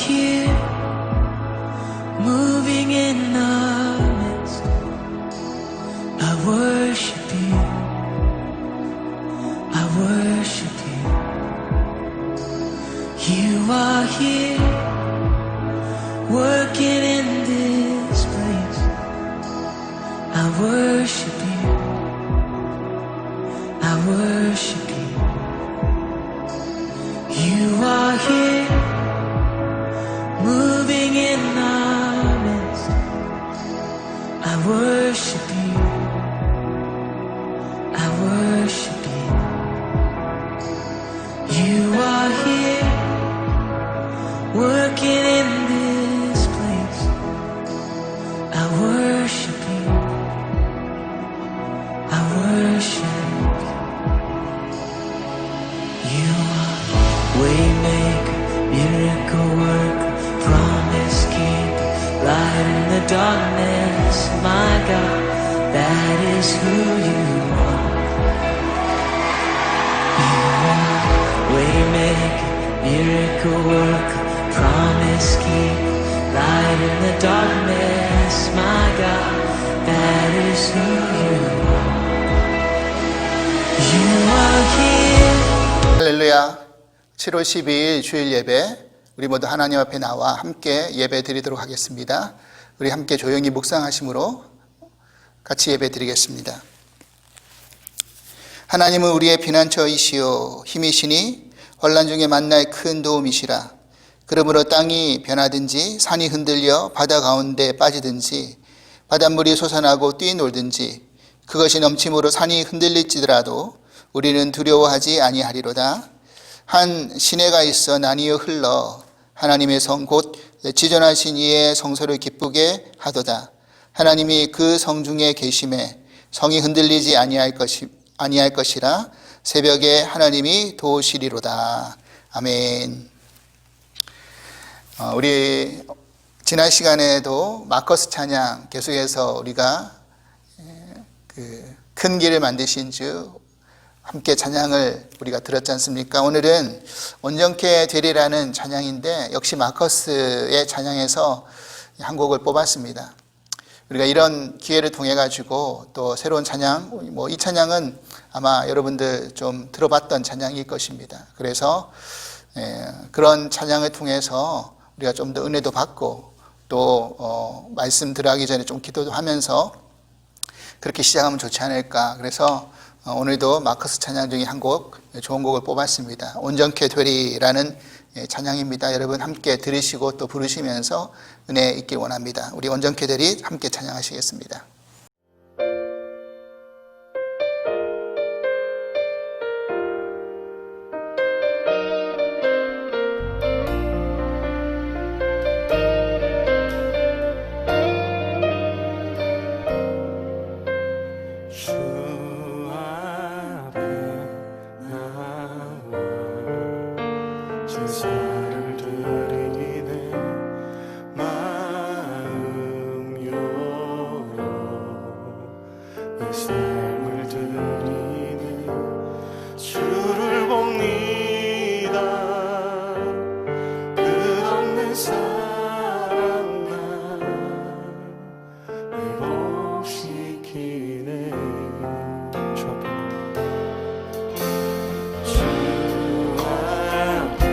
here, moving in our midst. I worship you, I worship you. You are here, working in this place. I worship you, I worship you. You are here, moving in our midst. I worship you, I worship you. You are here, working in this place. I worship you, I worship you. You are waymaker, miracle worker, promise keeper, light in the darkness. My God, that is who you are. You are waymaker, miracle worker, promise keeper, light in the darkness. My God, that is who you are. You are here. 할렐루야. 7월 12일 주일 예배, 우리 모두 하나님 앞에 나와 함께 예배 드리도록 하겠습니다. 우리 함께 조용히 묵상하심으로 같이 예배 드리겠습니다. 하나님은 우리의 피난처이시오 힘이시니 환난 중에 만날 큰 도움이시라. 그러므로 땅이 변하든지 산이 흔들려 바다 가운데 빠지든지 바닷물이 솟아나고 뛰놀든지 그것이 넘침으로 산이 흔들릴지라도 우리는 두려워하지 아니하리로다. 한 시내가 있어 나뉘어 흘러 하나님의 성 곧 지존하신 이의 성소를 기쁘게 하도다. 하나님이 그 성 중에 계심에 성이 흔들리지 아니할 것이라. 새벽에 하나님이 도우시리로다. 아멘. 우리 지난 시간에도 마커스 찬양 계속해서 우리가 그 큰 길을 만드신 주 함께 찬양을 우리가 들었지 않습니까? 오늘은 온전케 되리라는 찬양인데 역시 마커스의 찬양에서 한 곡을 뽑았습니다. 우리가 이런 기회를 통해 가지고 또 새로운 찬양, 이 찬양은 아마 여러분들 좀 들어봤던 찬양일 것입니다. 그래서 그런 찬양을 통해서 우리가 좀 더 은혜도 받고 또 말씀 들어가기 전에 좀 기도도 하면서 그렇게 시작하면 좋지 않을까. 그래서 오늘도 마커스 찬양 중에 한 곡, 좋은 곡을 뽑았습니다. 온전케 되리라는 찬양입니다. 여러분 함께 들으시고 또 부르시면서 은혜 있길 원합니다. 우리 온전케 되리 함께 찬양하시겠습니다. 제사를 드리네 마음 열어 내 삶을 드리네 주를 봅니다 끝없는 사랑 날 회복시키네 주 앞에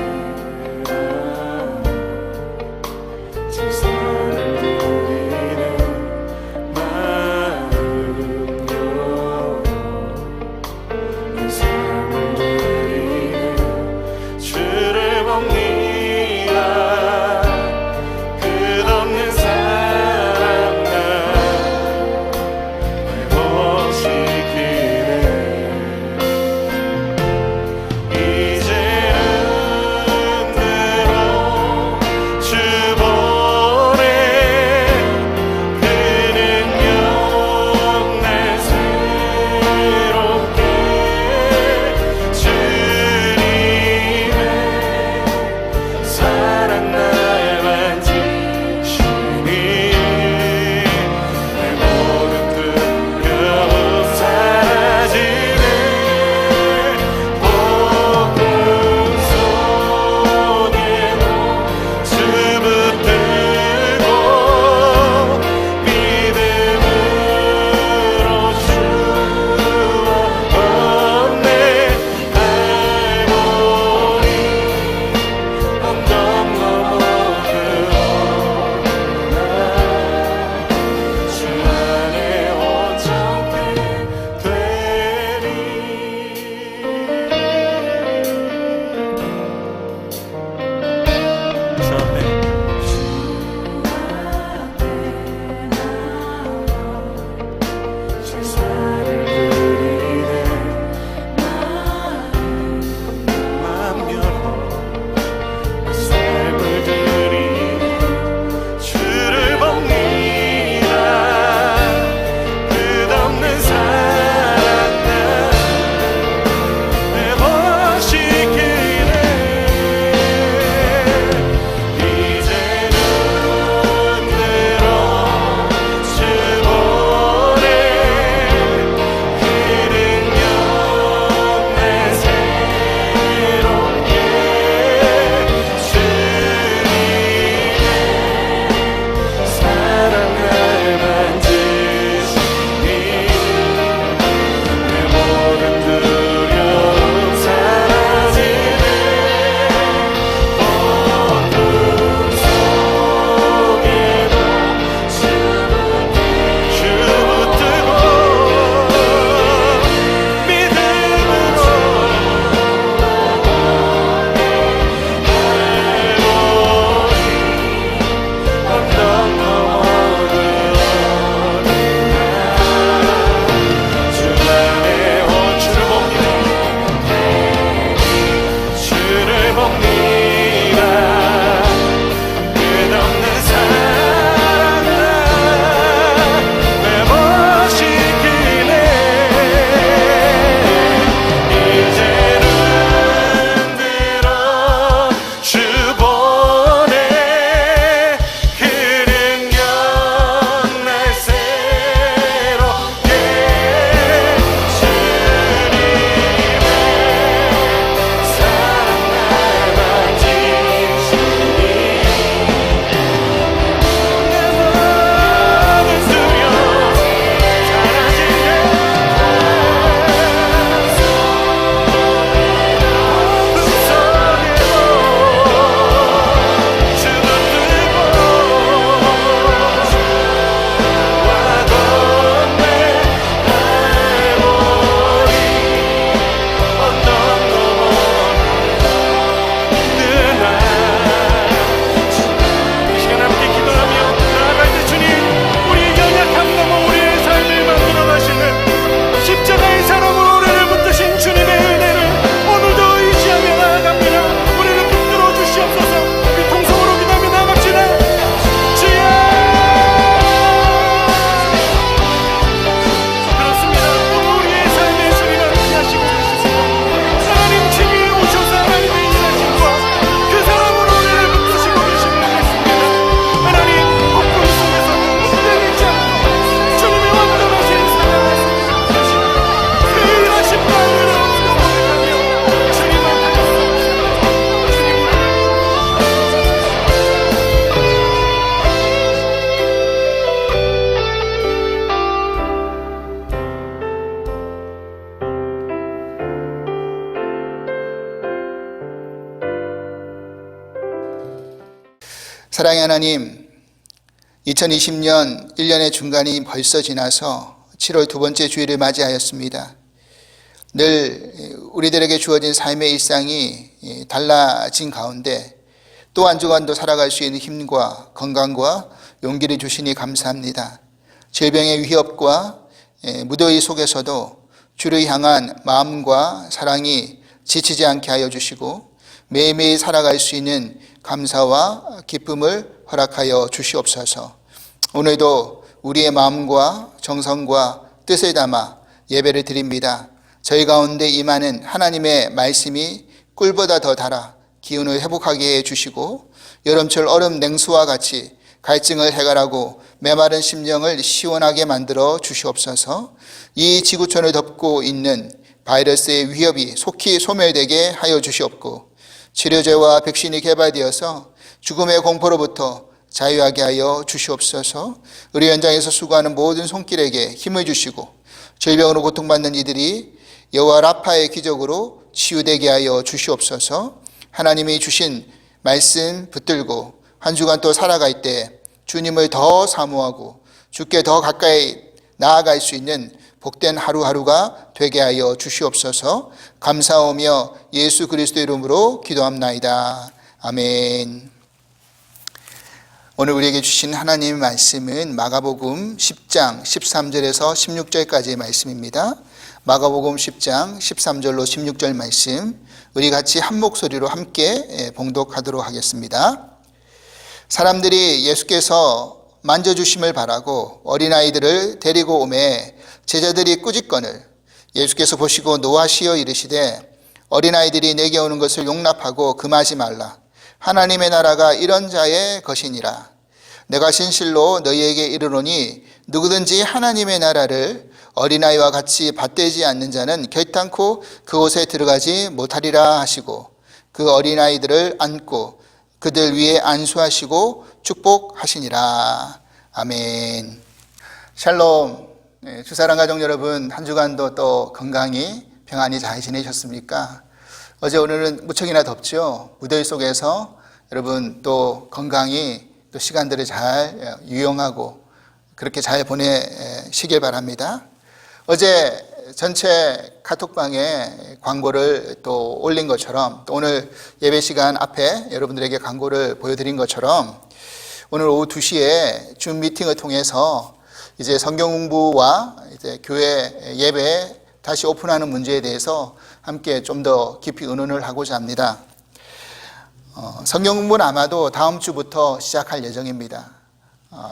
사랑의 하나님, 2020년 1년의 중간이 벌써 지나서 7월 두 번째 주일을 맞이하였습니다. 늘 우리들에게 주어진 삶의 일상이 달라진 가운데 또 한 주간도 살아갈 수 있는 힘과 건강과 용기를 주시니 감사합니다. 질병의 위협과 무더위 속에서도 주를 향한 마음과 사랑이 지치지 않게 하여 주시고 매일매일 살아갈 수 있는 감사와 기쁨을 허락하여 주시옵소서. 오늘도 우리의 마음과 정성과 뜻을 담아 예배를 드립니다. 저희 가운데 임하는 하나님의 말씀이 꿀보다 더 달아 기운을 회복하게 해주시고 여름철 얼음 냉수와 같이 갈증을 해결하고 메마른 심령을 시원하게 만들어 주시옵소서. 이 지구촌을 덮고 있는 바이러스의 위협이 속히 소멸되게 하여 주시옵고 치료제와 백신이 개발되어서 죽음의 공포로부터 자유하게 하여 주시옵소서. 의료 현장에서 수고하는 모든 손길에게 힘을 주시고 질병으로 고통받는 이들이 여호와 라파의 기적으로 치유되게 하여 주시옵소서. 하나님이 주신 말씀 붙들고 한 주간 또 살아갈 때 주님을 더 사모하고 주께 더 가까이 나아갈 수 있는 복된 하루하루가 되게 하여 주시옵소서. 감사하며 예수 그리스도 이름으로 기도합나이다. 아멘. 오늘 우리에게 주신 하나님의 말씀은 마가복음 10장 13절에서 16절까지의 말씀입니다. 마가복음 10장 13절로 16절 말씀 우리 같이 한 목소리로 함께 봉독하도록 하겠습니다. 사람들이 예수께서 만져주심을 바라고 어린아이들을 데리고 오매 제자들이 꾸짖거늘 예수께서 보시고 노하시어 이르시되 어린아이들이 내게 오는 것을 용납하고 금하지 말라. 하나님의 나라가 이런 자의 것이니라. 내가 진실로 너희에게 이르노니 누구든지 하나님의 나라를 어린아이와 같이 받들지 않는 자는 결단코 그곳에 들어가지 못하리라 하시고 그 어린아이들을 안고 그들 위에 안수하시고 축복하시니라. 아멘. 샬롬. 주사랑 가족 여러분, 한 주간도 또 건강히 평안히 잘 지내셨습니까? 어제 오늘은 무척이나 덥죠. 무더위 속에서 여러분 또 건강히 또 시간들을 잘 유용하고 그렇게 잘 보내시길 바랍니다. 어제 전체 카톡방에 광고를 또 올린 것처럼 또 오늘 예배 시간 앞에 여러분들에게 광고를 보여드린 것처럼 오늘 오후 2시에 줌 미팅을 통해서 이제 성경 공부와 이제 교회 예배 다시 오픈하는 문제에 대해서 함께 좀 더 깊이 의논을 하고자 합니다. 성경 공부는 아마도 다음 주부터 시작할 예정입니다.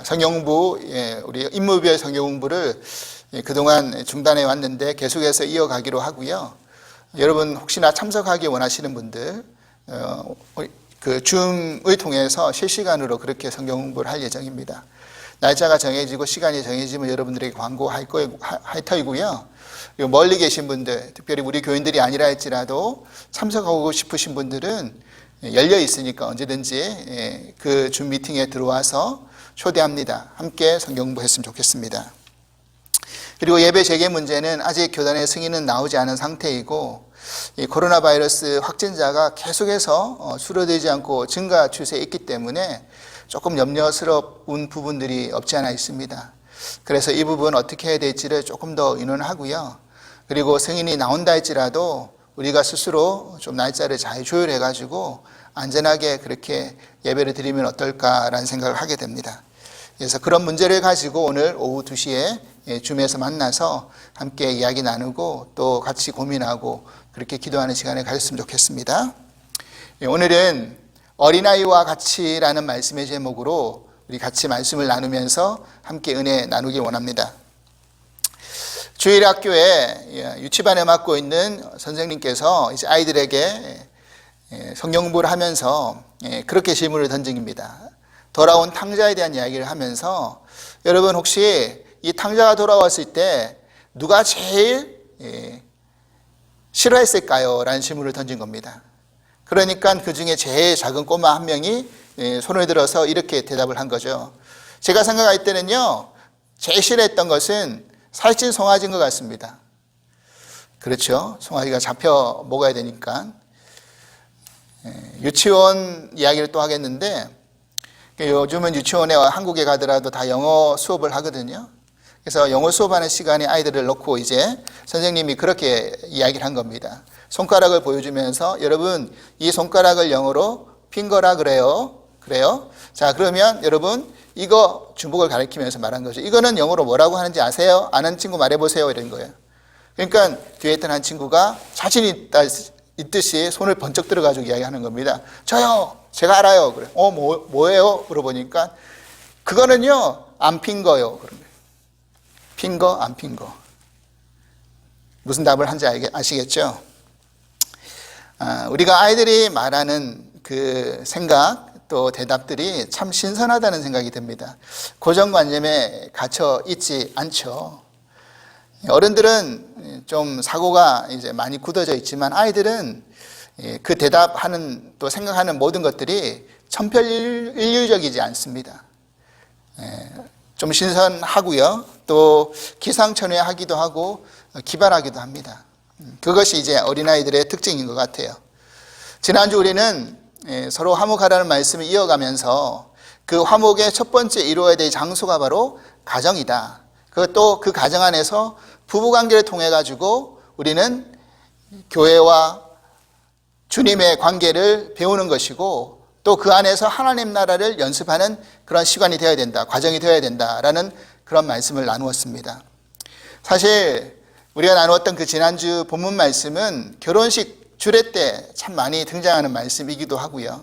성경 공부, 우리 인물별 성경 공부를 그동안 중단해 왔는데 계속해서 이어가기로 하고요. 여러분 혹시나 참석하기 원하시는 분들 그 줌을 통해서 실시간으로 그렇게 성경 공부를 할 예정입니다. 날짜가 정해지고 시간이 정해지면 여러분들에게 광고할 터이고요. 멀리 계신 분들, 특별히 우리 교인들이 아니라 할지라도 참석하고 싶으신 분들은 열려 있으니까 언제든지 그 줌 미팅에 들어와서 초대합니다. 함께 성경 공부했으면 좋겠습니다. 그리고 예배 재개 문제는 아직 교단의 승인은 나오지 않은 상태이고 이 코로나 바이러스 확진자가 계속해서 줄어들지 않고 증가 추세에 있기 때문에 조금 염려스러운 부분들이 없지 않아 있습니다. 그래서 이 부분 어떻게 해야 될지를 조금 더 의논하고요. 그리고 승인이 나온다 할지라도 우리가 스스로 좀 날짜를 잘 조율해 가지고 안전하게 그렇게 예배를 드리면 어떨까라는 생각을 하게 됩니다. 그래서 그런 문제를 가지고 오늘 오후 2시에 줌에서 만나서 함께 이야기 나누고 또 같이 고민하고 그렇게 기도하는 시간을 가졌으면 좋겠습니다. 오늘은 어린아이와 같이라는 말씀의 제목으로 우리 같이 말씀을 나누면서 함께 은혜 나누기 원합니다. 주일학교에 유치반을 맡고 있는 선생님께서 이제 아이들에게 성경 공부를 하면서 그렇게 질문을 던집니다. 돌아온 탕자에 대한 이야기를 하면서 여러분 혹시 이 탕자가 돌아왔을 때 누가 제일 싫어했을까요? 라는 질문을 던진 겁니다. 그러니까 그 중에 제일 작은 꼬마 한 명이 손을 들어서 이렇게 대답을 한 거죠. 제가 생각할 때는요, 제일 싫어했던 것은 살찐 송아지인 것 같습니다. 그렇죠. 송아지가 잡혀 먹어야 되니까. 유치원 이야기를 또 하겠는데 요즘은 유치원에 한국에 가더라도 다 영어 수업을 하거든요. 그래서 영어 수업하는 시간에 아이들을 놓고 이제 선생님이 그렇게 이야기를 한 겁니다. 손가락을 보여주면서 여러분 이 손가락을 영어로 핑거라 그래요. 그래요? 자, 그러면 여러분 이거 주먹을 가리키면서 말한 거죠. 이거는 영어로 뭐라고 하는지 아세요? 아는 친구 말해보세요. 이런 거예요. 그러니까 뒤에 있던 한 친구가 자신 있듯이 손을 번쩍 들어가지고 이야기하는 겁니다. 저요. 제가 알아요. 그래. 뭐예요? 물어보니까 그거는요. 안 핑거요. 그런 거예요. 핑거, 안 핑거. 무슨 답을 한지 아시겠죠? 우리가 아이들이 말하는 그 생각 또 대답들이 참 신선하다는 생각이 듭니다. 고정관념에 갇혀 있지 않죠. 어른들은 좀 사고가 이제 많이 굳어져 있지만 아이들은 그 대답하는 또 생각하는 모든 것들이 천편일률적이지 않습니다. 좀 신선하고요. 또 기상천외하기도 하고 기발하기도 합니다. 그것이 이제 어린아이들의 특징인 것 같아요. 지난주 우리는 서로 화목하라는 말씀을 이어가면서 그 화목의 첫 번째 이루어야 될 장소가 바로 가정이다. 그것도 그 가정 안에서 부부관계를 통해 가지고 우리는 교회와 주님의 관계를 배우는 것이고 또 그 안에서 하나님 나라를 연습하는 그런 시간이 되어야 된다. 과정이 되어야 된다라는 그런 말씀을 나누었습니다. 사실 우리가 나누었던 그 지난주 본문 말씀은 결혼식 주례 때 참 많이 등장하는 말씀이기도 하고요.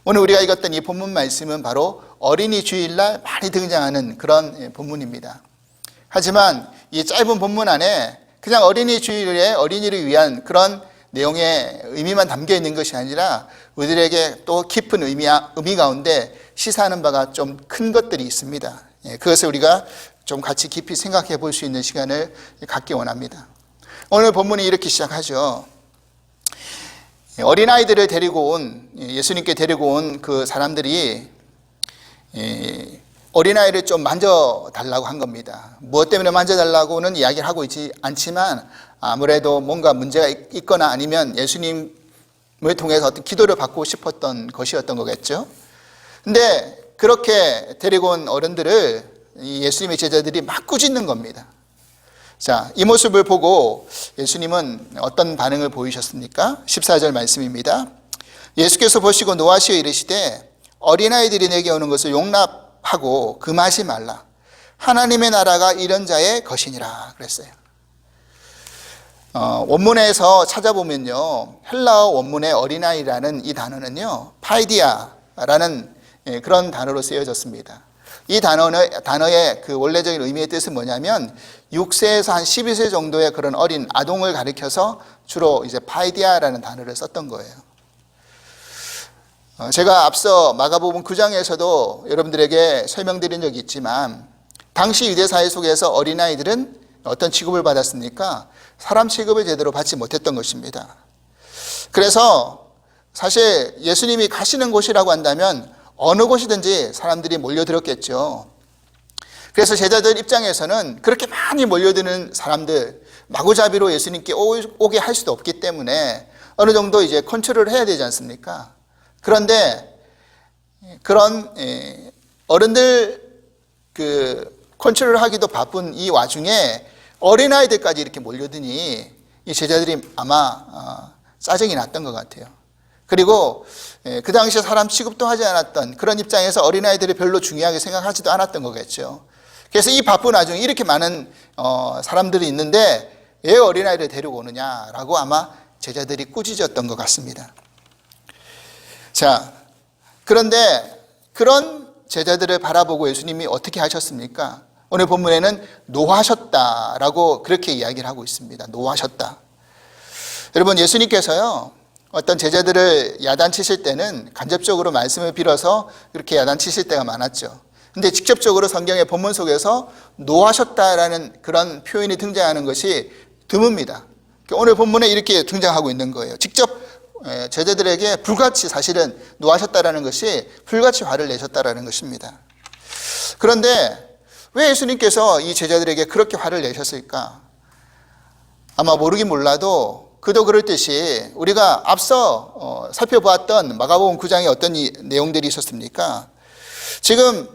오늘 우리가 읽었던 이 본문 말씀은 바로 어린이 주일날 많이 등장하는 그런 본문입니다. 하지만 이 짧은 본문 안에 그냥 어린이 주일에 어린이를 위한 그런 내용의 의미만 담겨 있는 것이 아니라 우리들에게 또 깊은 의미 가운데 시사하는 바가 좀 큰 것들이 있습니다. 그것을 우리가 좀 같이 깊이 생각해 볼 수 있는 시간을 갖기 원합니다. 오늘 본문이 이렇게 시작하죠. 어린아이들을 데리고 온, 예수님께 데리고 온 그 사람들이 어린아이를 좀 만져달라고 한 겁니다. 무엇 때문에 만져달라고는 이야기를 하고 있지 않지만 아무래도 뭔가 문제가 있거나 아니면 예수님을 통해서 어떤 기도를 받고 싶었던 것이었던 거겠죠. 근데 그렇게 데리고 온 어른들을 예수님의 제자들이 막 꾸짖는 겁니다. 자, 이 모습을 보고 예수님은 어떤 반응을 보이셨습니까? 14절 말씀입니다. 예수께서 보시고 노하시어 이르시되 어린아이들이 내게 오는 것을 용납하고 금하지 말라. 하나님의 나라가 이런 자의 것이니라 그랬어요. 원문에서 찾아보면요, 헬라어 원문의 어린아이라는 이 단어는요, 파이디아라는 그런 단어로 쓰여졌습니다. 이 단어의 그 원래적인 의미의 뜻은 뭐냐면 6세에서 한 12세 정도의 그런 어린 아동을 가리켜서 주로 이제 파이디아라는 단어를 썼던 거예요. 제가 앞서 마가복음 9장에서도 여러분들에게 설명드린 적이 있지만 당시 유대사회 속에서 어린아이들은 어떤 취급을 받았습니까? 사람 취급을 제대로 받지 못했던 것입니다. 그래서 사실 예수님이 가시는 곳이라고 한다면 어느 곳이든지 사람들이 몰려들었겠죠. 그래서 제자들 입장에서는 그렇게 많이 몰려드는 사람들 마구잡이로 예수님께 오게 할 수도 없기 때문에 어느 정도 이제 컨트롤을 해야 되지 않습니까? 그런데 그런 어른들 그 컨트롤을 하기도 바쁜 이 와중에 어린아이들까지 이렇게 몰려드니 이 제자들이 아마 짜증이 났던 것 같아요. 그리고 그 당시에 사람 취급도 하지 않았던 그런 입장에서 어린아이들이 별로 중요하게 생각하지도 않았던 거겠죠. 그래서 이 바쁜 와중에 이렇게 많은 사람들이 있는데 왜 어린아이를 데리고 오느냐라고 아마 제자들이 꾸짖었던 것 같습니다. 자, 그런데 그런 제자들을 바라보고 예수님이 어떻게 하셨습니까? 오늘 본문에는 노하셨다라고 그렇게 이야기를 하고 있습니다. 노하셨다. 여러분, 예수님께서요, 어떤 제자들을 야단치실 때는 간접적으로 말씀을 빌어서 그렇게 야단치실 때가 많았죠. 근데 직접적으로 성경의 본문 속에서 노하셨다라는 그런 표현이 등장하는 것이 드뭅니다. 오늘 본문에 이렇게 등장하고 있는 거예요. 직접 제자들에게 불같이 사실은 노하셨다라는 것이 불같이 화를 내셨다라는 것입니다. 그런데 왜 예수님께서 이 제자들에게 그렇게 화를 내셨을까? 아마 모르긴 몰라도 그도 그렇듯이 우리가 앞서 살펴보았던 마가복음 9장에 어떤 내용들이 있었습니까? 지금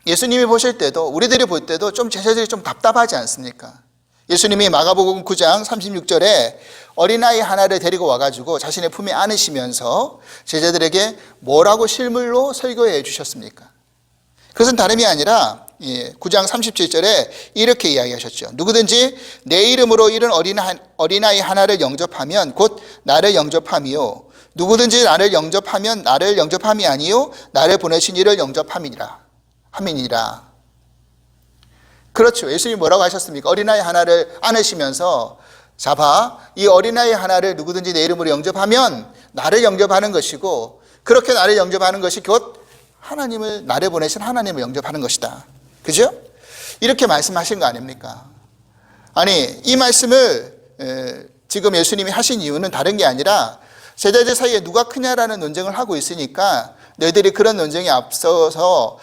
예수님이 보실 때도 우리들이 볼 때도 좀 제자들이 좀 답답하지 않습니까? 예수님이 마가복음 9장 36절에 어린아이 하나를 데리고 와가지고 자신의 품에 안으시면서 제자들에게 뭐라고 실물로 설교해 주셨습니까? 그것은 다름이 아니라 9장 37절에 이렇게 이야기하셨죠. 누구든지 내 이름으로 이른 어린아이 하나를 영접하면 곧 나를 영접함이요. 누구든지 나를 영접하면 나를 영접함이 아니요 나를 보내신 이를 영접함이니라. 그렇죠. 예수님이 뭐라고 하셨습니까? 어린아이 하나를 안으시면서 자, 이 어린아이 하나를 누구든지 내 이름으로 영접하면 나를 영접하는 것이고 그렇게 나를 영접하는 것이 곧 하나님을 나를 보내신 하나님을 영접하는 것이다. 그죠? 이렇게 말씀하신 거 아닙니까? 아니 이 말씀을 지금 예수님이 하신 이유는 다른 게 아니라 제자들 사이에 누가 크냐라는 논쟁을 하고 있으니까 너희들이 그런 논쟁에 앞서서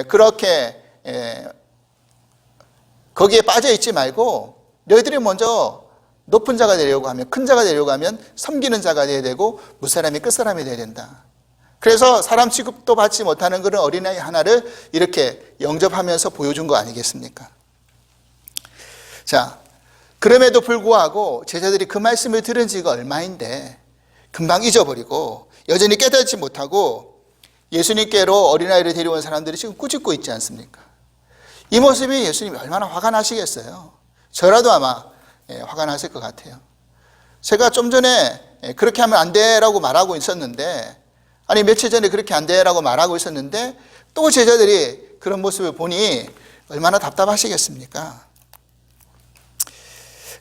그렇게 거기에 빠져 있지 말고 너희들이 먼저 높은 자가 되려고 하면 큰 자가 되려고 하면 섬기는 자가 되어야 되고 무사람이 끝사람이 되어야 된다. 그래서 사람 취급도 받지 못하는 그런 어린아이 하나를 이렇게 영접하면서 보여준 거 아니겠습니까? 자, 그럼에도 불구하고 제자들이 그 말씀을 들은 지가 얼마인데 금방 잊어버리고 여전히 깨닫지 못하고 예수님께로 어린아이를 데려온 사람들이 지금 꾸짖고 있지 않습니까? 이 모습이 예수님이 얼마나 화가 나시겠어요? 저라도 아마 화가 났을 것 같아요. 제가 좀 전에 그렇게 하면 안 돼라고 말하고 있었는데 아니 며칠 전에 그렇게 안 돼라고 말하고 있었는데 또 제자들이 그런 모습을 보니 얼마나 답답하시겠습니까?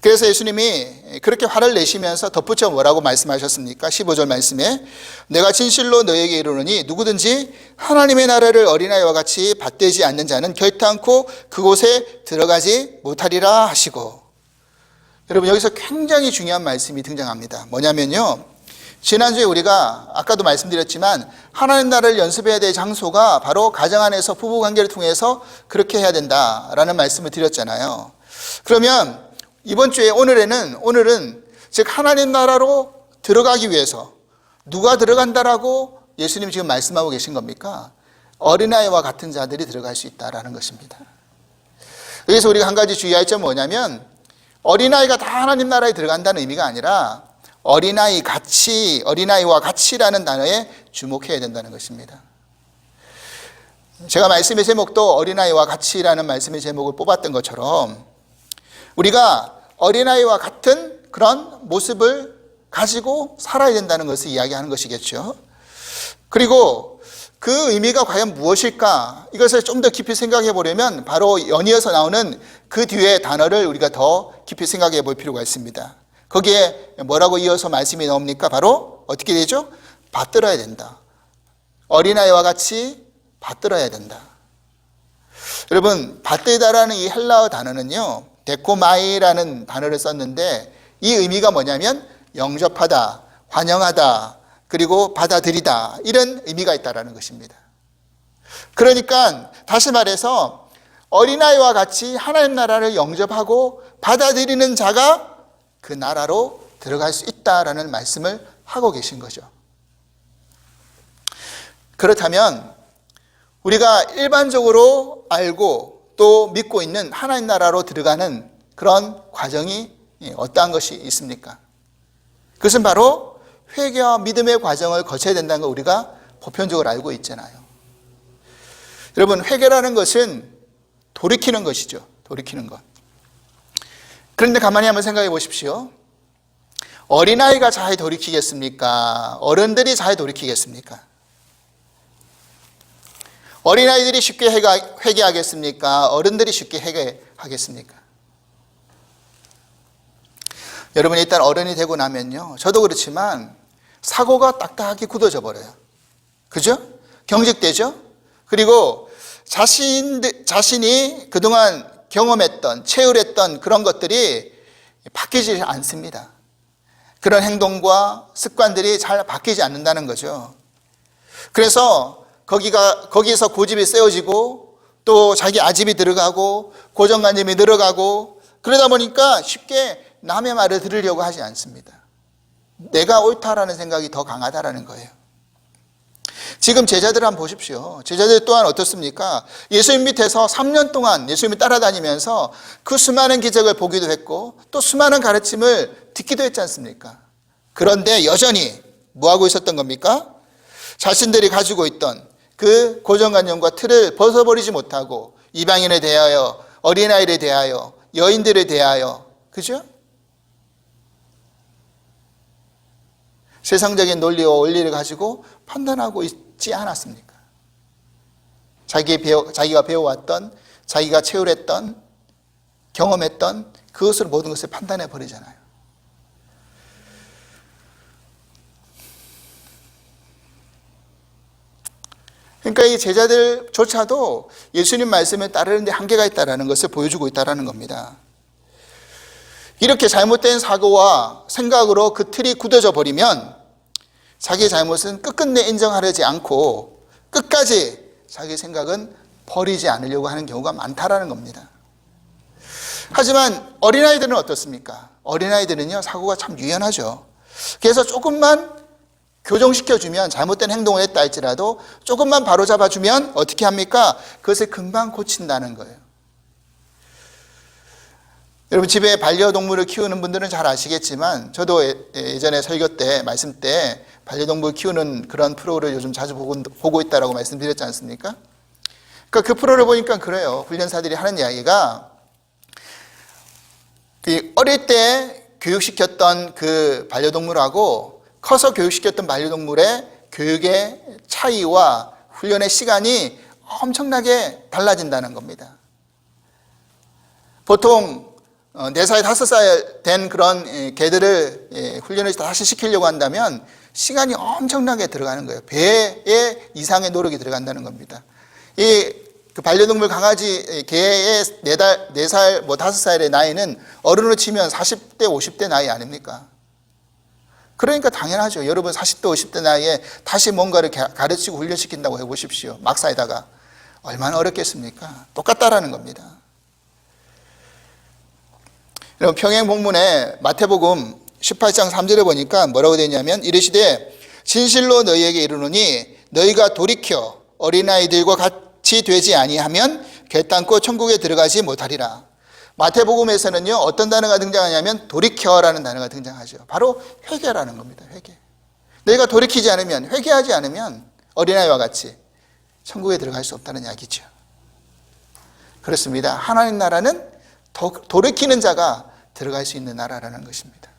그래서 예수님이 그렇게 화를 내시면서 덧붙여 뭐라고 말씀하셨습니까? 15절 말씀에 내가 진실로 너에게 이르노니 누구든지 하나님의 나라를 어린아이와 같이 받들지 않는 자는 결단코 그곳에 들어가지 못하리라 하시고, 여러분 여기서 굉장히 중요한 말씀이 등장합니다. 뭐냐면요, 지난주에 우리가 아까도 말씀드렸지만 하나님 나라를 연습해야 될 장소가 바로 가정 안에서 부부관계를 통해서 그렇게 해야 된다라는 말씀을 드렸잖아요. 그러면 이번 주에 오늘은 즉 하나님 나라로 들어가기 위해서 누가 들어간다라고 예수님 지금 말씀하고 계신 겁니까? 어린아이와 같은 자들이 들어갈 수 있다라는 것입니다. 여기서 우리가 한 가지 주의할 점은 뭐냐면 어린아이가 다 하나님 나라에 들어간다는 의미가 아니라 어린아이와 같이라는 단어에 주목해야 된다는 것입니다. 제가 말씀의 제목도 어린아이와 같이라는 말씀의 제목을 뽑았던 것처럼 우리가 어린아이와 같은 그런 모습을 가지고 살아야 된다는 것을 이야기하는 것이겠죠. 그리고 그 의미가 과연 무엇일까? 이것을 좀 더 깊이 생각해 보려면 바로 연이어서 나오는 그 뒤에 단어를 우리가 더 깊이 생각해 볼 필요가 있습니다. 거기에 뭐라고 이어서 말씀이 나옵니까? 바로 어떻게 되죠? 받들어야 된다. 어린아이와 같이 받들어야 된다. 여러분, 받들다라는 이 헬라어 단어는요, 데코마이라는 단어를 썼는데 이 의미가 뭐냐면 영접하다, 환영하다, 그리고 받아들이다, 이런 의미가 있다는 것입니다. 그러니까 다시 말해서 어린아이와 같이 하나님 나라를 영접하고 받아들이는 자가 그 나라로 들어갈 수 있다라는 말씀을 하고 계신 거죠. 그렇다면 우리가 일반적으로 알고 또 믿고 있는 하나님 나라로 들어가는 그런 과정이 어떠한 것이 있습니까? 그것은 바로 회개와 믿음의 과정을 거쳐야 된다는 걸 우리가 보편적으로 알고 있잖아요. 여러분, 회개라는 것은 돌이키는 것이죠. 돌이키는 것. 그런데 가만히 한번 생각해 보십시오. 어린아이가 잘 돌이키겠습니까? 어른들이 잘 돌이키겠습니까? 어린아이들이 쉽게 회개하겠습니까? 어른들이 쉽게 회개하겠습니까? 여러분, 일단 어른이 되고 나면요, 저도 그렇지만 사고가 딱딱하게 굳어져 버려요. 그죠? 경직되죠? 그리고 자신이 그동안 경험했던, 체험했던 그런 것들이 바뀌지 않습니다. 그런 행동과 습관들이 잘 바뀌지 않는다는 거죠. 그래서 거기서 고집이 세워지고 또 자기 아집이 들어가고 고정관념이 늘어가고 그러다 보니까 쉽게 남의 말을 들으려고 하지 않습니다. 내가 옳다라는 생각이 더 강하다라는 거예요. 지금 제자들 한번 보십시오. 제자들 또한 어떻습니까? 예수님 밑에서 3년 동안 예수님을 따라다니면서 그 수많은 기적을 보기도 했고 또 수많은 가르침을 듣기도 했지 않습니까? 그런데 여전히 뭐하고 있었던 겁니까? 자신들이 가지고 있던 그 고정관념과 틀을 벗어버리지 못하고 이방인에 대하여, 어린아이에 대하여, 여인들에 대하여, 그죠? 세상적인 논리와 원리를 가지고 판단하고 있지 않았습니까? 자기가 배워왔던, 자기가 체울했던, 경험했던 그것으로 모든 것을 판단해 버리잖아요. 그러니까 이 제자들조차도 예수님 말씀을 따르는 데 한계가 있다는 것을 보여주고 있다는 겁니다. 이렇게 잘못된 사고와 생각으로 그 틀이 굳어져 버리면 자기 잘못은 끝끝내 인정하려지 않고 끝까지 자기 생각은 버리지 않으려고 하는 경우가 많다라는 겁니다. 하지만 어린아이들은 어떻습니까? 어린아이들은요, 사고가 참 유연하죠. 그래서 조금만 교정시켜주면, 잘못된 행동을 했다 할지라도 조금만 바로잡아주면 어떻게 합니까? 그것을 금방 고친다는 거예요. 여러분, 집에 반려동물을 키우는 분들은 잘 아시겠지만 저도 예전에 설교 때, 말씀 때 반려동물 키우는 그런 프로를 요즘 자주 보고 있다고 말씀드렸지 않습니까? 그러니까 그 프로를 보니까 그래요. 훈련사들이 하는 이야기가 어릴 때 교육시켰던 그 반려동물하고 커서 교육시켰던 반려동물의 교육의 차이와 훈련의 시간이 엄청나게 달라진다는 겁니다. 보통 4살, 5살 된 그런 개들을 훈련을 다시 시키려고 한다면 시간이 엄청나게 들어가는 거예요. 배의 이상의 노력이 들어간다는 겁니다. 그 반려동물 강아지 개의 4살, 5살의 나이는 어른으로 치면 40대, 50대 나이 아닙니까? 그러니까 당연하죠. 여러분 40대, 50대 나이에 다시 뭔가를 가르치고 훈련시킨다고 해보십시오. 막사에다가 얼마나 어렵겠습니까? 똑같다라는 겁니다. 여러분 평행본문에 마태복음 18장 3절에 보니까 뭐라고 되어 있냐면 이르시되 진실로 너희에게 이르노니 너희가 돌이켜 어린아이들과 같이 되지 아니하면 결단코 천국에 들어가지 못하리라. 마태복음에서는요, 어떤 단어가 등장하냐면 돌이켜라는 단어가 등장하죠. 바로 회개라는 겁니다. 회개. 너희가 돌이키지 않으면, 회개하지 않으면 어린아이와 같이 천국에 들어갈 수 없다는 이야기죠. 그렇습니다. 하나님 나라는 돌이키는 자가 들어갈 수 있는 나라라는 것입니다.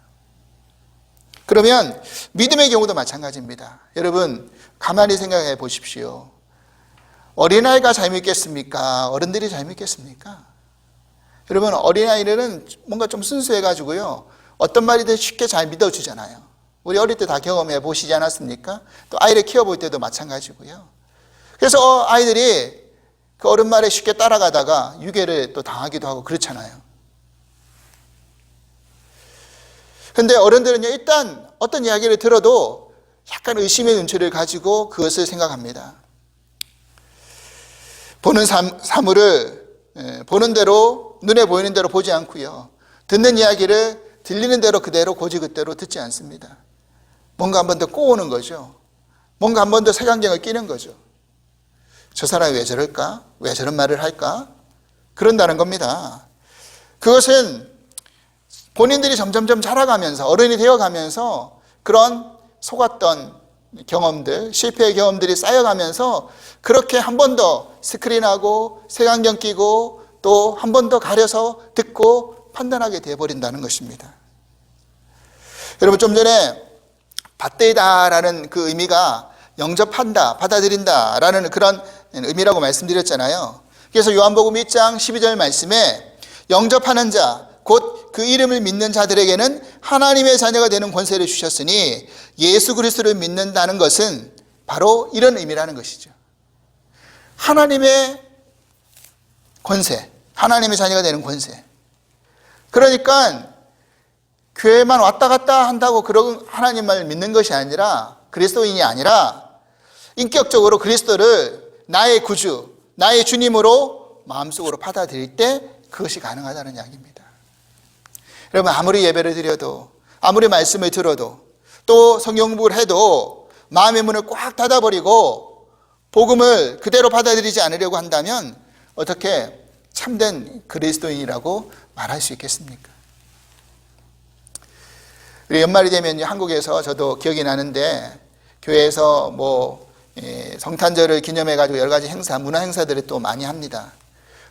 그러면 믿음의 경우도 마찬가지입니다. 여러분 가만히 생각해 보십시오. 어린아이가 잘 믿겠습니까? 어른들이 잘 믿겠습니까? 여러분 어린아이들은 뭔가 좀 순수해가지고요, 어떤 말이든 쉽게 잘 믿어주잖아요. 우리 어릴 때 다 경험해 보시지 않았습니까? 또 아이를 키워볼 때도 마찬가지고요. 그래서 아이들이 그 어른 말에 쉽게 따라가다가 유괴를 또 당하기도 하고 그렇잖아요. 근데 어른들은요, 일단 어떤 이야기를 들어도 약간 의심의 눈초리를 가지고 그것을 생각합니다. 보는 사물을 보는 대로, 눈에 보이는 대로 보지 않고요, 듣는 이야기를 들리는 대로 그대로 고지그대로 듣지 않습니다. 뭔가 한 번 더 꼬우는 거죠. 뭔가 한 번 더 색안경을 끼는 거죠. 저 사람이 왜 저럴까? 왜 저런 말을 할까? 그런다는 겁니다. 그것은 본인들이 점점점 자라가면서, 어른이 되어가면서 그런 속았던 경험들, 실패의 경험들이 쌓여가면서 그렇게 한 번 더 스크린하고 색안경 끼고 또 한 번 더 가려서 듣고 판단하게 되어버린다는 것입니다. 여러분 좀 전에 받들다라는 그 의미가 영접한다, 받아들인다라는 그런 의미라고 말씀드렸잖아요. 그래서 요한복음 1장 12절 말씀에 영접하는 자, 곧 그 이름을 믿는 자들에게는 하나님의 자녀가 되는 권세를 주셨으니 예수 그리스도를 믿는다는 것은 바로 이런 의미라는 것이죠. 하나님의 권세, 하나님의 자녀가 되는 권세. 그러니까 교회만 왔다 갔다 한다고 그런 하나님을 믿는 것이 아니라, 그리스도인이 아니라 인격적으로 그리스도를 나의 구주, 나의 주님으로 마음속으로 받아들일 때 그것이 가능하다는 이야기입니다. 여러분 아무리 예배를 드려도, 아무리 말씀을 들어도, 또 성경 공부를 해도 마음의 문을 꽉 닫아버리고 복음을 그대로 받아들이지 않으려고 한다면 어떻게 참된 그리스도인이라고 말할 수 있겠습니까? 우리 연말이 되면 한국에서 저도 기억이 나는데 교회에서 성탄절을 기념해 가지고 여러 가지 행사, 문화 행사들을 또 많이 합니다.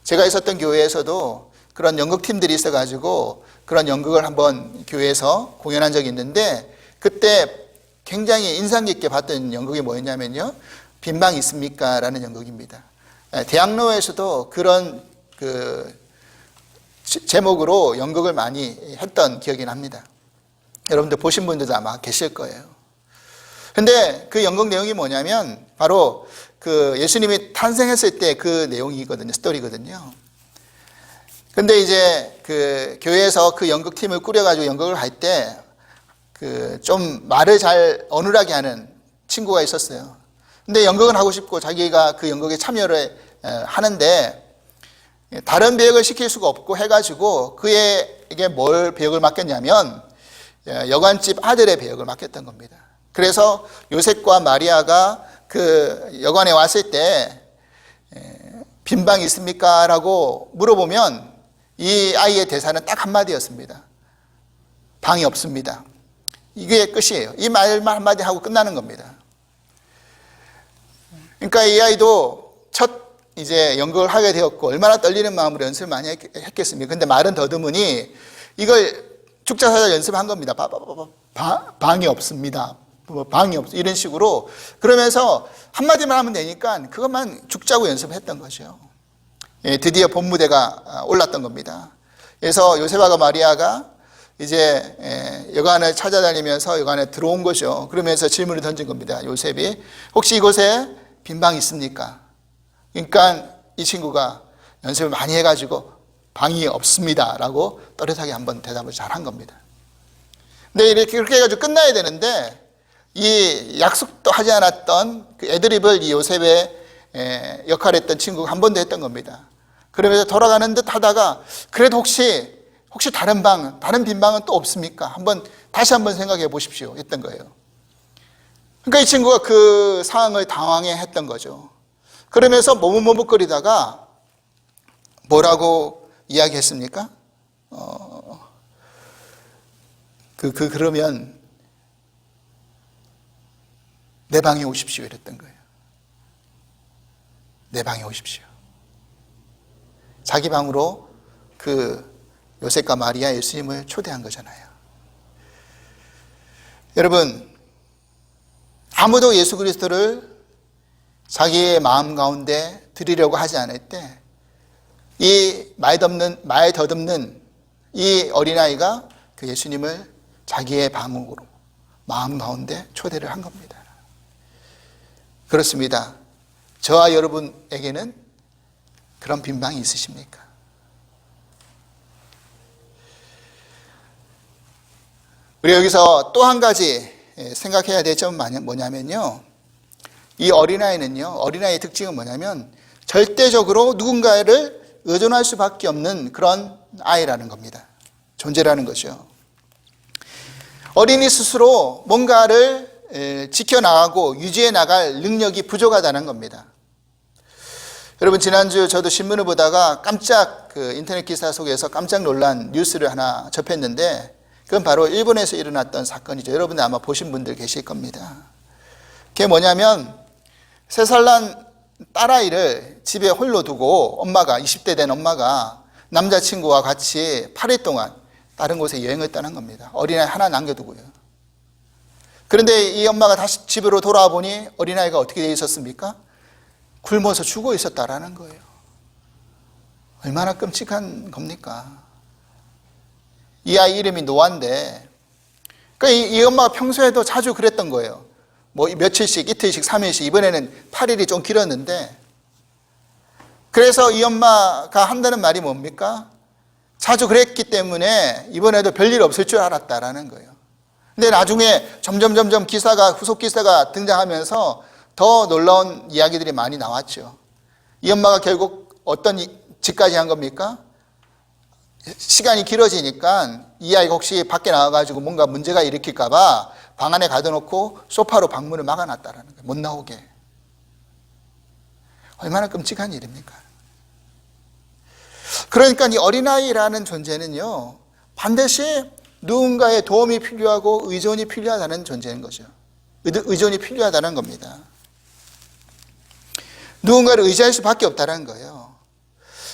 제가 있었던 교회에서도 그런 연극팀들이 있어 가지고 그런 연극을 한번 교회에서 공연한 적이 있는데, 그때 굉장히 인상 깊게 봤던 연극이 뭐였냐면요, 빈방 있습니까? 라는 연극입니다. 대학로에서도 그런 제목으로 연극을 많이 했던 기억이 납니다. 여러분들 보신 분들도 아마 계실 거예요. 근데 그 연극 내용이 뭐냐면 바로 그 예수님이 탄생했을 때 그 내용이거든요. 스토리거든요. 근데 이제 그 교회에서 그 연극팀을 꾸려가지고 연극을 할 때 그 좀 말을 잘 어눌하게 하는 친구가 있었어요. 근데 연극을 하고 싶고 자기가 그 연극에 참여를 하는데 다른 배역을 시킬 수가 없고 해가지고 그에게 뭘 배역을 맡겼냐면 여관집 아들의 배역을 맡겼던 겁니다. 그래서 요셉과 마리아가 그 여관에 왔을 때 빈방 있습니까? 라고 물어보면 이 아이의 대사는 딱 한마디였습니다. 방이 없습니다. 이게 끝이에요. 이 말만 한마디 하고 끝나는 겁니다. 그러니까 이 아이도 첫 이제 연극을 하게 되었고 얼마나 떨리는 마음으로 연습을 많이 했겠습니까? 근데 말은 더듬으니 이걸 죽자사자 연습한 겁니다. 방이 없습니다. 방이 없 이런 식으로. 그러면서 한마디만 하면 되니까 그것만 죽자고 연습을 했던 거죠. 드디어 본무대가 올랐던 겁니다. 그래서 요셉과 마리아가 이제 여관을 찾아다니면서 여관에 들어온 거죠. 그러면서 질문을 던진 겁니다. 요셉이 혹시 이곳에 빈방 있습니까? 그러니까 이 친구가 연습을 많이 해가지고 방이 없습니다 라고 또렷하게 한번 대답을 잘 한 겁니다. 근데 이렇게 그렇게 해가지고 끝나야 되는데 이 약속도 하지 않았던 그 애드립을 이 요셉의 역할을 했던 친구가 한 번 더 했던 겁니다. 그러면서 돌아가는 듯 하다가 그래도 혹시 다른 빈방은 또 없습니까? 다시 한번 생각해 보십시오 했던 거예요. 그러니까 이 친구가 그 상황을 당황해 했던 거죠. 그러면서 머뭇머뭇거리다가 뭐라고 이야기했습니까? 그러면 내 방에 오십시오 이랬던 거예요. 내 방에 오십시오. 자기 방으로 그 요셉과 마리아 예수님을 초대한 거잖아요. 여러분, 아무도 예수 그리스도를 자기의 마음 가운데 드리려고 하지 않을 때 이 말 더듬는 이 어린아이가 그 예수님을 자기의 방으로 마음 가운데 초대를 한 겁니다. 그렇습니다. 저와 여러분에게는 그런 빈방이 있으십니까? 우리 여기서 또 한 가지 생각해야 될 점은 뭐냐면요, 이 어린아이의 특징은 뭐냐면 절대적으로 누군가를 의존할 수밖에 없는 그런 아이라는 겁니다. 존재라는 거죠. 어린이 스스로 뭔가를 지켜나가고 유지해 나갈 능력이 부족하다는 겁니다. 여러분, 지난주 저도 신문을 보다가 깜짝 인터넷 기사 속에서 깜짝 놀란 뉴스를 하나 접했는데, 그건 바로 일본에서 일어났던 사건이죠. 여러분들 아마 보신 분들 계실 겁니다. 그게 뭐냐면 3살 난 딸아이를 집에 홀로 두고 엄마가, 20대 된 엄마가 남자친구와 같이 8일 동안 다른 곳에 여행을 떠난 겁니다. 어린아이 하나 남겨두고요. 그런데 이 엄마가 다시 집으로 돌아와 보니 어린아이가 어떻게 되어 있었습니까? 굶어서 죽어 있었다라는 거예요. 얼마나 끔찍한 겁니까? 이 아이 이름이 노아인데, 그러니까 이 엄마가 평소에도 자주 그랬던 거예요. 뭐 며칠씩, 이틀씩, 3일씩, 이번에는 8일이 좀 길었는데, 그래서 이 엄마가 한다는 말이 뭡니까? 자주 그랬기 때문에 이번에도 별일 없을 줄 알았다라는 거예요. 근데 나중에 점점 후속 기사가 등장하면서 더 놀라운 이야기들이 많이 나왔죠. 이 엄마가 결국 어떤 짓까지 한 겁니까? 시간이 길어지니까 이 아이가 혹시 밖에 나와가지고 뭔가 문제가 일으킬까봐 방 안에 가둬놓고 소파로 방문을 막아놨다라는 거예요. 못 나오게. 얼마나 끔찍한 일입니까? 그러니까 이 어린아이라는 존재는요, 반드시 누군가의 도움이 필요하고 의존이 필요하다는 존재인 거죠. 의존이 필요하다는 겁니다. 누군가를 의지할 수밖에 없다는 거예요.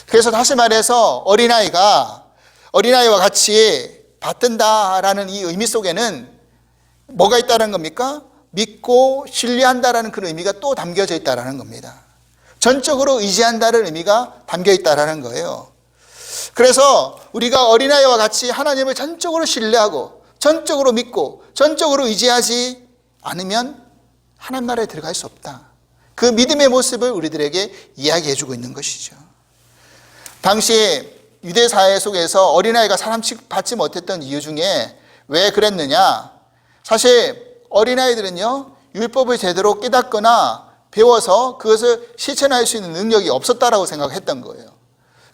그래서 다시 말해서 어린아이와 같이 받든다라는 이 의미 속에는 뭐가 있다는 겁니까? 믿고 신뢰한다라는 그런 의미가 또 담겨져 있다는 겁니다. 전적으로 의지한다는 의미가 담겨 있다는 거예요. 그래서 우리가 어린아이와 같이 하나님을 전적으로 신뢰하고 전적으로 믿고 전적으로 의지하지 않으면 하나님 나라에 들어갈 수 없다. 그 믿음의 모습을 우리들에게 이야기해주고 있는 것이죠. 당시 유대 사회 속에서 어린아이가 사람 취급받지 못했던 이유 중에 왜 그랬느냐? 사실 어린아이들은요, 율법을 제대로 깨닫거나 배워서 그것을 실천할 수 있는 능력이 없었다라고 생각했던 거예요.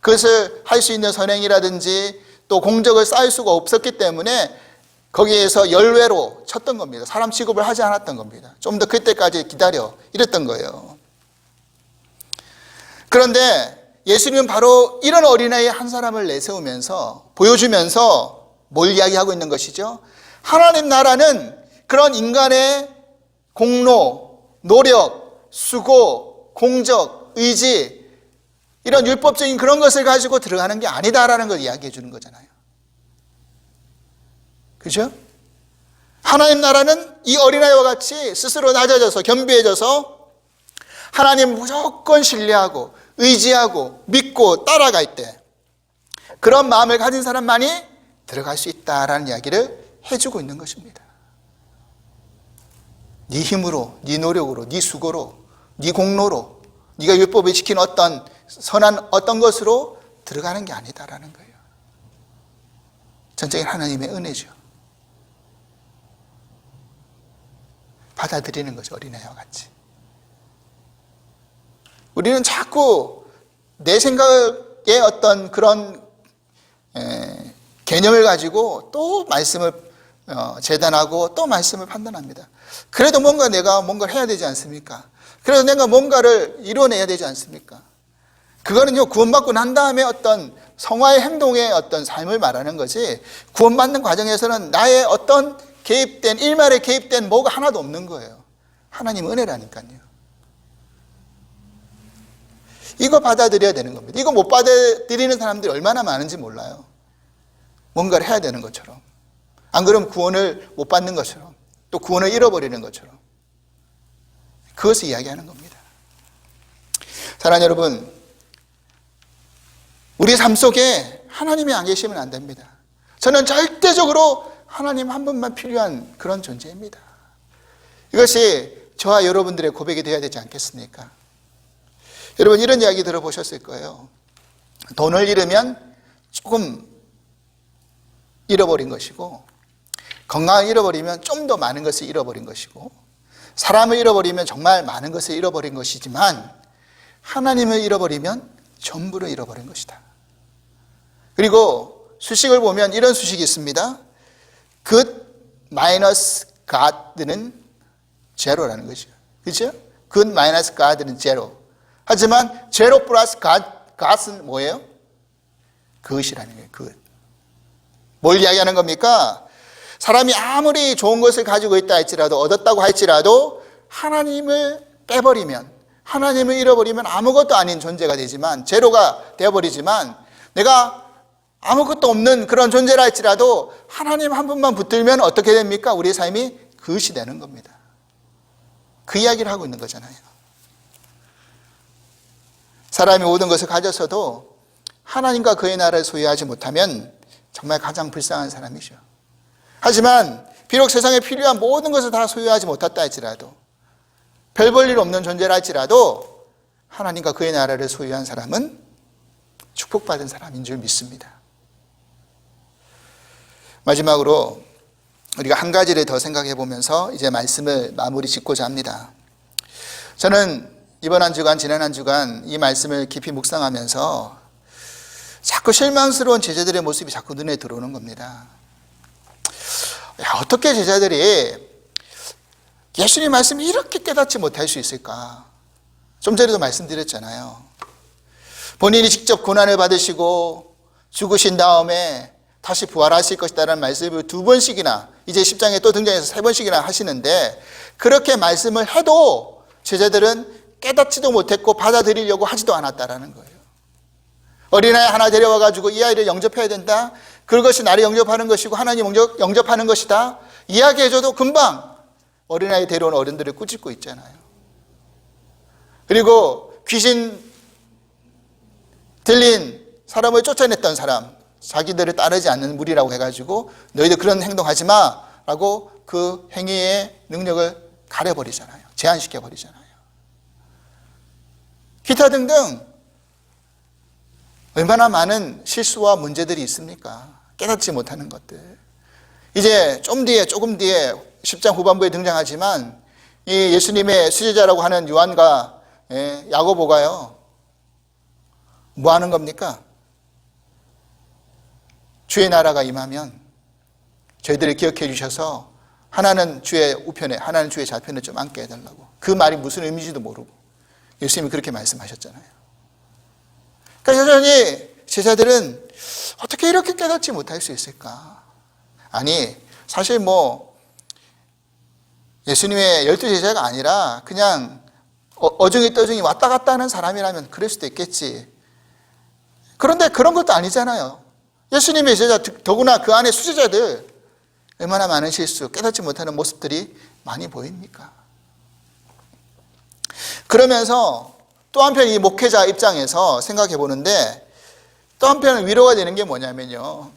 그것을 할 수 있는 선행이라든지 또 공적을 쌓을 수가 없었기 때문에 거기에서 열외로 쳤던 겁니다. 사람 취급을 하지 않았던 겁니다. 좀 더 그때까지 기다려 이랬던 거예요. 그런데 예수님은 바로 이런 어린아이 한 사람을 내세우면서 보여주면서 뭘 이야기하고 있는 것이죠? 하나님 나라는 그런 인간의 공로, 노력, 수고, 공적, 의지, 이런 율법적인 그런 것을 가지고 들어가는 게 아니다라는 걸 이야기해 주는 거잖아요. 그죠? 하나님 나라는 이 어린아이와 같이 스스로 낮아져서 겸비해져서 하나님 무조건 신뢰하고 의지하고 믿고 따라갈 때 그런 마음을 가진 사람만이 들어갈 수 있다라는 이야기를 해주고 있는 것입니다. 네 힘으로, 네 노력으로, 네 수고로, 네 공로로 네가 율법을 지킨 어떤 선한 어떤 것으로 들어가는 게 아니다라는 거예요. 전적인 하나님의 은혜죠. 받아들이는 거죠. 어린아이와 같이. 우리는 자꾸 내 생각의 어떤 그런 개념을 가지고 또 말씀을 재단하고 또 말씀을 판단합니다. 그래도 내가 뭔가를 해야 되지 않습니까? 그래도 내가 뭔가를 이뤄내야 되지 않습니까? 그거는요, 구원받고 난 다음에 어떤 성화의 행동의 어떤 삶을 말하는 거지, 구원받는 과정에서는 나의 어떤 개입된, 일말에 개입된 뭐가 하나도 없는 거예요. 하나님 은혜라니까요. 이거 받아들여야 되는 겁니다. 이거 못 받아들이는 사람들이 얼마나 많은지 몰라요. 뭔가를 해야 되는 것처럼. 안 그러면 구원을 못 받는 것처럼, 또 구원을 잃어버리는 것처럼. 그것을 이야기하는 겁니다. 사랑하는 여러분, 우리 삶 속에 하나님이 안 계시면 안 됩니다. 저는 절대적으로 하나님 한 분만 필요한 그런 존재입니다. 이것이 저와 여러분들의 고백이 되어야 되지 않겠습니까? 여러분, 이런 이야기 들어보셨을 거예요. 돈을 잃으면 조금 잃어버린 것이고, 건강을 잃어버리면 좀 더 많은 것을 잃어버린 것이고, 사람을 잃어버리면 정말 많은 것을 잃어버린 것이지만, 하나님을 잃어버리면 전부를 잃어버린 것이다. 그리고 수식을 보면 이런 수식이 있습니다. Good minus God는 제로라는 거죠. 그렇죠? Good minus God는 제로. 하지만 제로 플러스 God은 뭐예요? 그것이라는 거예요. 그것. 뭘 이야기하는 겁니까? 사람이 아무리 좋은 것을 가지고 있다 할지라도, 얻었다고 할지라도 하나님을 빼버리면, 하나님을 잃어버리면 아무것도 아닌 존재가 되지만, 제로가 되어버리지만, 내가 아무것도 없는 그런 존재라 할지라도 하나님 한 분만 붙들면 어떻게 됩니까? 우리의 삶이 그것이 되는 겁니다. 그 이야기를 하고 있는 거잖아요. 사람이 모든 것을 가졌어도 하나님과 그의 나라를 소유하지 못하면 정말 가장 불쌍한 사람이죠. 하지만 비록 세상에 필요한 모든 것을 다 소유하지 못했다 할지라도, 별 볼 일 없는 존재라 할지라도 하나님과 그의 나라를 소유한 사람은 축복받은 사람인 줄 믿습니다. 마지막으로 우리가 한 가지를 더 생각해 보면서 이제 말씀을 마무리 짓고자 합니다. 저는 이번 한 주간, 지난 한 주간 이 말씀을 깊이 묵상하면서 자꾸 실망스러운 제자들의 모습이 자꾸 눈에 들어오는 겁니다. 어떻게 제자들이 예수님 말씀을 이렇게 깨닫지 못할 수 있을까? 좀 전에도 말씀드렸잖아요. 본인이 직접 고난을 받으시고 죽으신 다음에 다시 부활하실 것이다라는 말씀을 2번씩이나 이제 10장에 또 등장해서 3번씩이나 하시는데, 그렇게 말씀을 해도 제자들은 깨닫지도 못했고 받아들이려고 하지도 않았다라는 거예요. 어린아이 하나 데려와가지고 이 아이를 영접해야 된다, 그것이 나를 영접하는 것이고 하나님 영접하는 것이다 이야기해줘도 금방 어린아이 데려온 어른들을 꾸짖고 있잖아요. 그리고 귀신 들린 사람을 쫓아냈던 사람, 자기들을 따르지 않는 무리라고 해가지고 너희들 그런 행동하지 마 라고 그 행위의 능력을 가려버리잖아요. 제한시켜버리잖아요. 기타 등등 얼마나 많은 실수와 문제들이 있습니까? 깨닫지 못하는 것들. 이제 조금 뒤에 10장 후반부에 등장하지만 이 예수님의 수제자라고 하는 요한과 야고보가요, 뭐 하는 겁니까? 주의 나라가 임하면 저희들을 기억해 주셔서 하나는 주의 우편에 하나는 주의 좌편에 좀 앉게 해달라고. 그 말이 무슨 의미인지도 모르고 예수님이 그렇게 말씀하셨잖아요. 그러니까 여전히 제자들은 어떻게 이렇게 깨닫지 못할 수 있을까? 아니, 사실 예수님의 12제자가 아니라 그냥 어중이 떠중이 왔다 갔다 하는 사람이라면 그럴 수도 있겠지. 그런데 그런 것도 아니잖아요. 예수님의 제자, 더구나 그 안에 수제자들 얼마나 많은 실수, 깨닫지 못하는 모습들이 많이 보입니까? 그러면서 또 한편 이 목회자 입장에서 생각해 보는데, 또 한편 위로가 되는 게 뭐냐면요,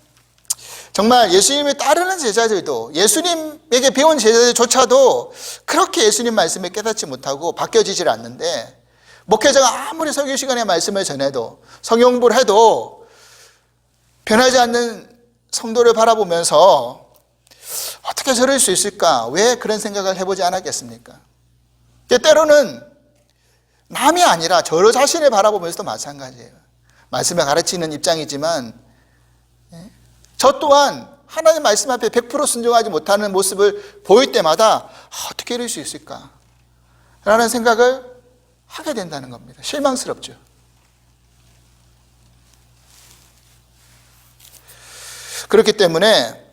정말 예수님을 따르는 제자들도, 예수님에게 배운 제자들조차도 그렇게 예수님 말씀을 깨닫지 못하고 바뀌어지질 않는데, 목회자가 아무리 설교 시간에 말씀을 전해도 성경공부를 해도 변하지 않는 성도를 바라보면서 어떻게 저럴 수 있을까? 왜 그런 생각을 해보지 않았겠습니까? 때로는 남이 아니라 저 자신을 바라보면서도 마찬가지예요. 말씀을 가르치는 입장이지만 저 또한 하나님 말씀 앞에 100% 순종하지 못하는 모습을 보일 때마다 어떻게 이럴 수 있을까? 라는 생각을 하게 된다는 겁니다. 실망스럽죠. 그렇기 때문에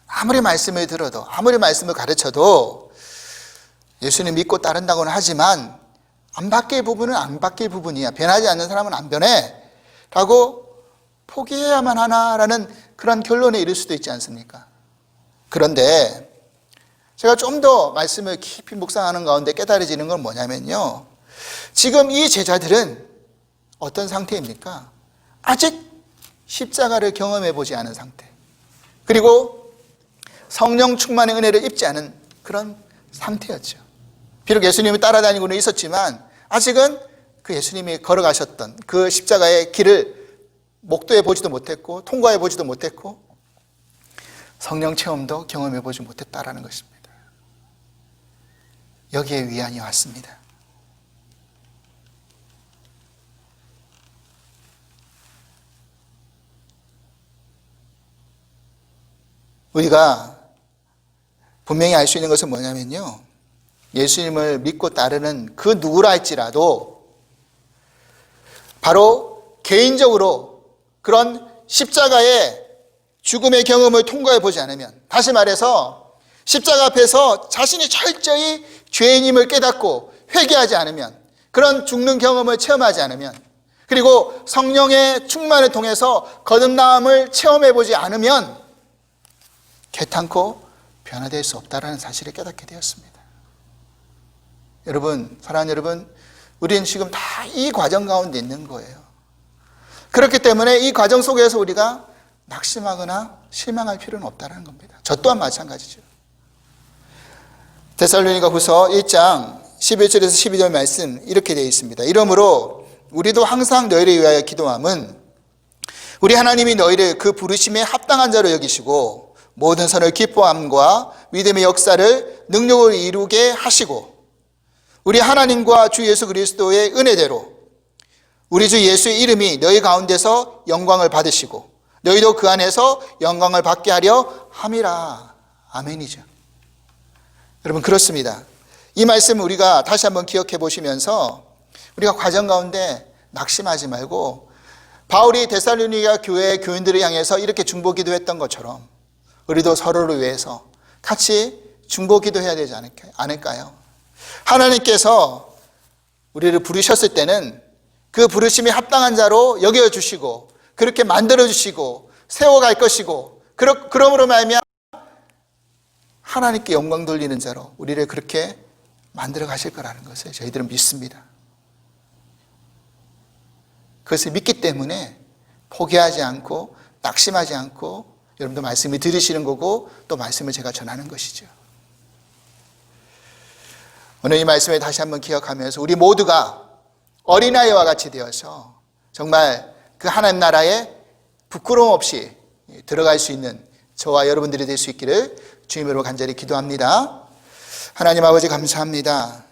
아무리 말씀을 들어도, 아무리 말씀을 가르쳐도 예수님 믿고 따른다고는 하지만 안 바뀔 부분은 안 바뀔 부분이야. 변하지 않는 사람은 안 변해 라고 포기해야만 하나라는 그런 결론에 이를 수도 있지 않습니까? 그런데 제가 좀 더 말씀을 깊이 묵상하는 가운데 깨달아지는 건 뭐냐면요, 지금 이 제자들은 어떤 상태입니까? 아직 십자가를 경험해 보지 않은 상태, 그리고 성령 충만의 은혜를 입지 않은 그런 상태였죠. 비록 예수님이 따라다니고는 있었지만 아직은 그 예수님이 걸어가셨던 그 십자가의 길을 목도해 보지도 못했고 통과해 보지도 못했고 성령 체험도 경험해 보지 못했다라는 것입니다. 여기에 위안이 왔습니다. 우리가 분명히 알 수 있는 것은 뭐냐면요, 예수님을 믿고 따르는 그 누구라 할지라도 바로 개인적으로 그런 십자가의 죽음의 경험을 통과해 보지 않으면, 다시 말해서 십자가 앞에서 자신이 철저히 죄인임을 깨닫고 회개하지 않으면, 그런 죽는 경험을 체험하지 않으면, 그리고 성령의 충만을 통해서 거듭남을 체험해 보지 않으면 개탄코 변화될 수 없다라는 사실을 깨닫게 되었습니다. 여러분, 사랑하는 여러분, 우리는 지금 다 이 과정 가운데 있는 거예요. 그렇기 때문에 이 과정 속에서 우리가 낙심하거나 실망할 필요는 없다는 겁니다. 저 또한 마찬가지죠. 데살로니가 후서 1장 11절에서 12절 말씀 이렇게 되어 있습니다. 이러므로 우리도 항상 너희를 위하여 기도함은 우리 하나님이 너희를 그 부르심에 합당한 자로 여기시고 모든 선을 기뻐함과 믿음의 역사를 능력으로 이루게 하시고 우리 하나님과 주 예수 그리스도의 은혜대로 우리 주 예수의 이름이 너희 가운데서 영광을 받으시고 너희도 그 안에서 영광을 받게 하려 함이라. 아멘이죠. 여러분, 그렇습니다. 이 말씀을 우리가 다시 한번 기억해 보시면서 우리가 과정 가운데 낙심하지 말고 바울이 데살로니가 교회 교인들을 향해서 이렇게 중보 기도했던 것처럼 우리도 서로를 위해서 같이 중보 기도해야 되지 않을까요? 하나님께서 우리를 부르셨을 때는 그 부르심이 합당한 자로 여겨주시고 그렇게 만들어주시고 세워갈 것이고 그러므로 말미암아 하나님께 영광 돌리는 자로 우리를 그렇게 만들어 가실 거라는 것을 저희들은 믿습니다. 그것을 믿기 때문에 포기하지 않고 낙심하지 않고 여러분도 말씀을 들으시는 거고 또 말씀을 제가 전하는 것이죠. 오늘 이 말씀을 다시 한번 기억하면서 우리 모두가 어린아이와 같이 되어서 정말 그 하나님 나라에 부끄러움 없이 들어갈 수 있는 저와 여러분들이 될 수 있기를 주님으로 간절히 기도합니다. 하나님 아버지 감사합니다.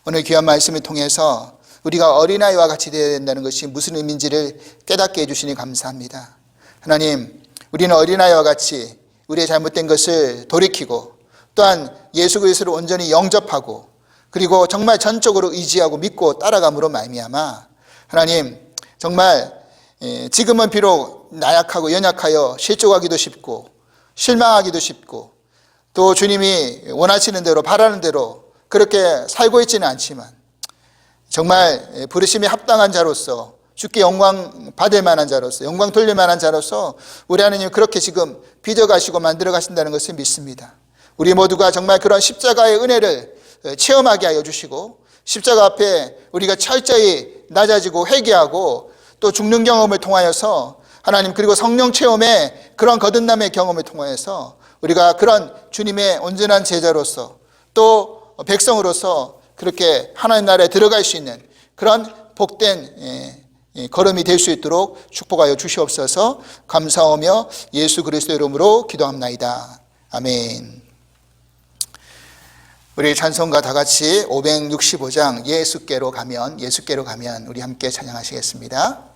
오늘 귀한 말씀을 통해서 우리가 어린아이와 같이 되어야 된다는 것이 무슨 의미인지를 깨닫게 해주시니 감사합니다. 하나님, 우리는 어린아이와 같이 우리의 잘못된 것을 돌이키고 또한 예수 그리스도를 온전히 영접하고 그리고 정말 전적으로 의지하고 믿고 따라감으로 말미암아 하나님 정말 지금은 비록 나약하고 연약하여 실족하기도 쉽고 실망하기도 쉽고 또 주님이 원하시는 대로 바라는 대로 그렇게 살고 있지는 않지만 정말 부르심이 합당한 자로서 주께 영광 받을 만한 자로서 영광 돌릴 만한 자로서 우리 하나님 그렇게 지금 빚어가시고 만들어 가신다는 것을 믿습니다. 우리 모두가 정말 그런 십자가의 은혜를 체험하게 하여 주시고 십자가 앞에 우리가 철저히 낮아지고 회개하고 또 죽는 경험을 통하여서 하나님 그리고 성령 체험의 그런 거듭남의 경험을 통하여서 우리가 그런 주님의 온전한 제자로서 또 백성으로서 그렇게 하나님 나라에 들어갈 수 있는 그런 복된 걸음이 될 수 있도록 축복하여 주시옵소서. 감사하며 예수 그리스도의 이름으로 기도합나이다. 아멘. 우리 찬송가 다 같이 565장 예수께로 가면 우리 함께 찬양하시겠습니다.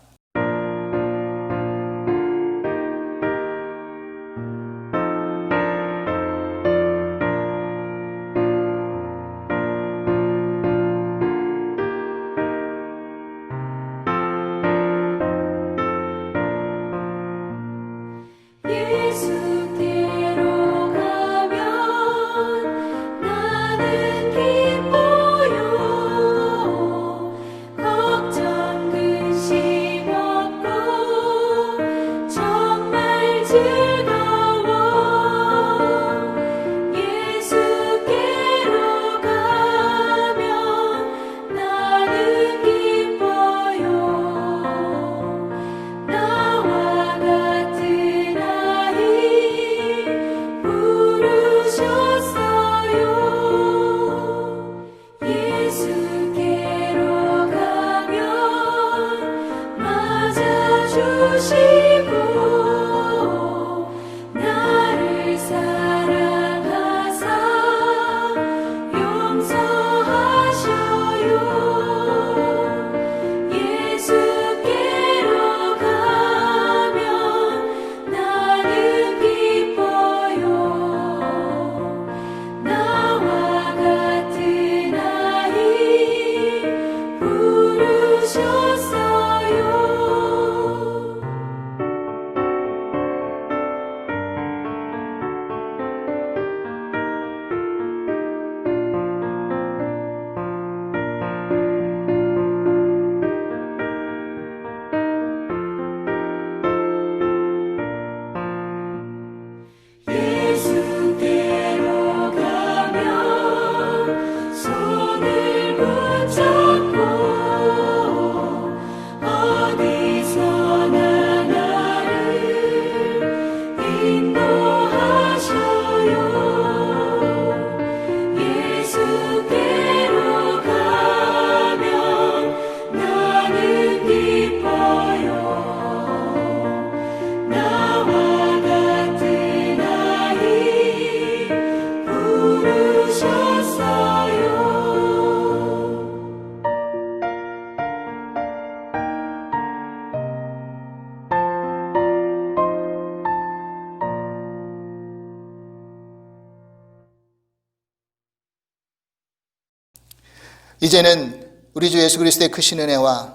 이제는 우리 주 예수 그리스도의 크신 은혜와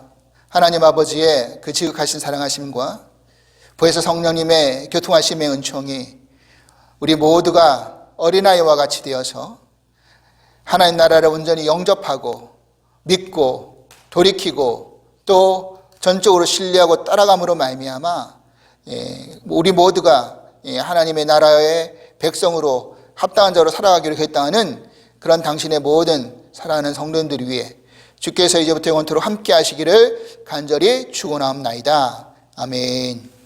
하나님 아버지의 그 지극하신 사랑하심과 부에서 성령님의 교통하심의 은총이 우리 모두가 어린아이와 같이 되어서 하나님 나라를 온전히 영접하고 믿고 돌이키고 또 전적으로 신뢰하고 따라감으로 말미암아 우리 모두가 하나님의 나라의 백성으로 합당한 자로 살아가기를 결단하는 그런 당신의 모든 사랑하는 성도님들 위해 주께서 이제부터 영원토록 함께 하시기를 간절히 축원하옵나이다. 아멘.